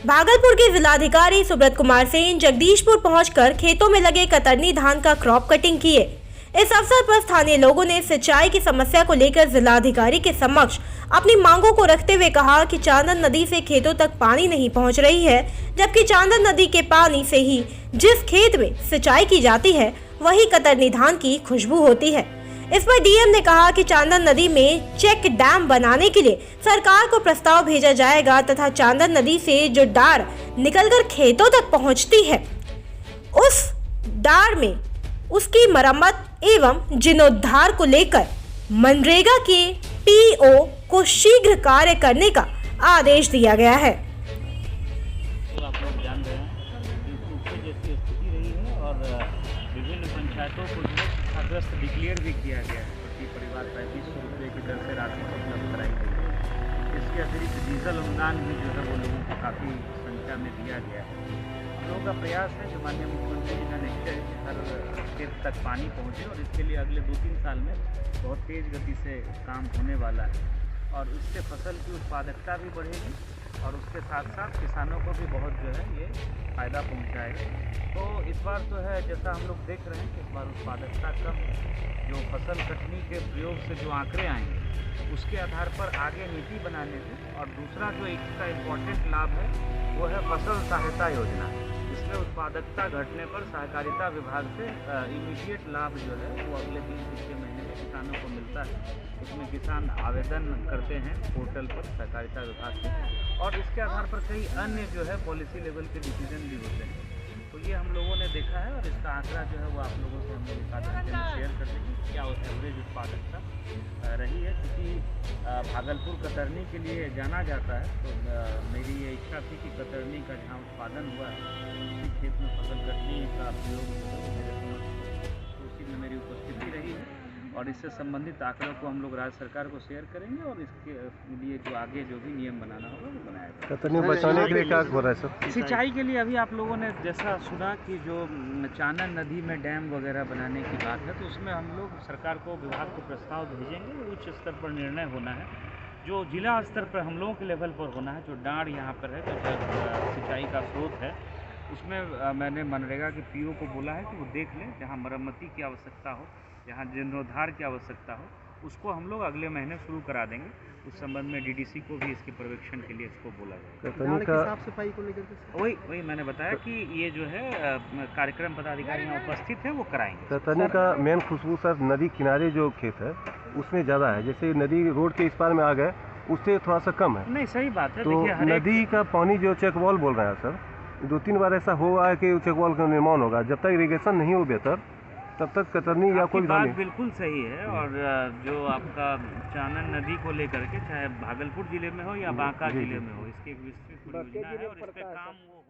भागलपुर के जिलाधिकारी सुब्रत कुमार सेन जगदीशपुर पहुंचकर खेतों में लगे कतरनी धान का क्रॉप कटिंग किए। इस अवसर पर स्थानीय लोगों ने सिंचाई की समस्या को लेकर जिलाधिकारी के समक्ष अपनी मांगों को रखते हुए कहा कि चांदन नदी से खेतों तक पानी नहीं पहुंच रही है, जबकि चांदन नदी के पानी से ही जिस खेत में सिंचाई की जाती है वही कतरनी धान की खुशबू होती है। इस पर डीएम ने कहा कि चांदन नदी में चेक डैम बनाने के लिए सरकार को प्रस्ताव भेजा जाएगा तथा चांदन नदी से जो डार निकलकर खेतों तक पहुंचती है उस डार में उसकी मरम्मत एवं जीर्णोद्धार को लेकर मनरेगा के पीओ को शीघ्र कार्य करने का आदेश दिया गया है। आप लोग जान रहे हैं कि सूखे जैसी स्थिति रही है और विभिन्न पंचायतों को जो सूखाग्रस्त डिक्लेयर भी किया गया है। प्रति परिवार 3500 रुपये की दर से राशि उपलब्ध कराई गई है। इसके अतिरिक्त डीजल अनुदान भी जो है वो लोगों को काफ़ी संख्या में दिया गया है। हम लोगों का प्रयास है जो माननीय मुख्यमंत्री जी का निश्चय है कि हर खेत तक पानी पहुँचे और इसके लिए अगले 2-3 साल में बहुत तेज़ गति से काम होने वाला है और इससे फसल की उत्पादकता भी बढ़ेगी और उसके साथ साथ किसानों को भी बहुत जो है ये फ़ायदा पहुंचाएगा। तो इस बार तो है जैसा हम लोग देख रहे हैं कि इस बार उत्पादकता कम है। जो फसल कटनी के प्रयोग से जो आंकड़े आएंगे उसके आधार पर आगे नीति बनाने में और दूसरा जो इसका इम्पोर्टेंट लाभ है वो है फसल सहायता योजना। इसमें उत्पादकता घटने पर सहकारिता विभाग से इमीडिएट लाभ जो है वो अगले 3 महीने में किसानों को मिलता है। इसमें किसान आवेदन करते हैं पोर्टल पर सहकारिता विभाग से और इसके आधार पर कई अन्य जो है पॉलिसी लेवल के डिसीजन भी होते हैं। तो ये हम लोगों ने देखा है और इसका आंकड़ा जो है वो आप लोगों से हम लोग 1 आध घंटे में शेयर कर देंगे क्या एवरेज उत्पादकता रही है। क्योंकि भागलपुर कतरनी के लिए जाना जाता है तो मेरी ये इच्छा थी कि कतरनी का जहाँ उत्पादन हुआ है उसी खेत में फसल कटनी का प्रयोग मेरे समझ तो उसी में मेरी उपस्थिति रही है और इससे संबंधित आंकड़ों को हम लोग राज्य सरकार को शेयर करेंगे और इसके लिए जो आगे जो भी नियम बनाना होगा वो बनाया जाएगा। कतरनी बचाने के लिए क्या हो रहा है सर? सिंचाई के लिए अभी आप लोगों ने जैसा सुना कि जो चांदन नदी में डैम वगैरह बनाने की बात है तो उसमें हम लोग सरकार को विभाग को प्रस्ताव भेजेंगे। उच्च स्तर पर निर्णय होना है, जो जिला स्तर पर हम लोगों के लेवल पर होना है। जो डाँड़ यहाँ पर है जो सिंचाई का स्रोत है उसमें मैंने मनरेगा के पीओ को बोला है कि वो देख लें जहाँ मरम्मती की आवश्यकता हो, जहाँ जीर्णोद्धार की आवश्यकता हो उसको हम लोग अगले महीने शुरू करा देंगे। उस संबंध में डीडीसी को भी इसके पर्यवेक्षण के लिए इसको बोला जाएगा। साफ सफाई को लेकर वही मैंने बताया कि ये जो है कार्यक्रम पदाधिकारी यहाँ उपस्थित है वो कराएंगे। कतरनी का मेन खुशबू सर नदी किनारे जो खेत है उसमें ज़्यादा है, जैसे नदी रोड के इस पार में आ गए उससे थोड़ा सा कम है। नहीं सही बात है। तो नदी का पानी जो चेक वॉल बोल रहे हैं सर 2-3 बार ऐसा हुआ है कि चेक वॉल का निर्माण होगा, जब तक इरिगेशन नहीं हो बेहतर तब तक कतरनी या कोई बात बिल्कुल सही है। और जो आपका चांदन नदी को लेकर के चाहे भागलपुर जिले में हो या बांका जिले में हो इसकी एक विस्तृत परियोजना है और इस पे काम वो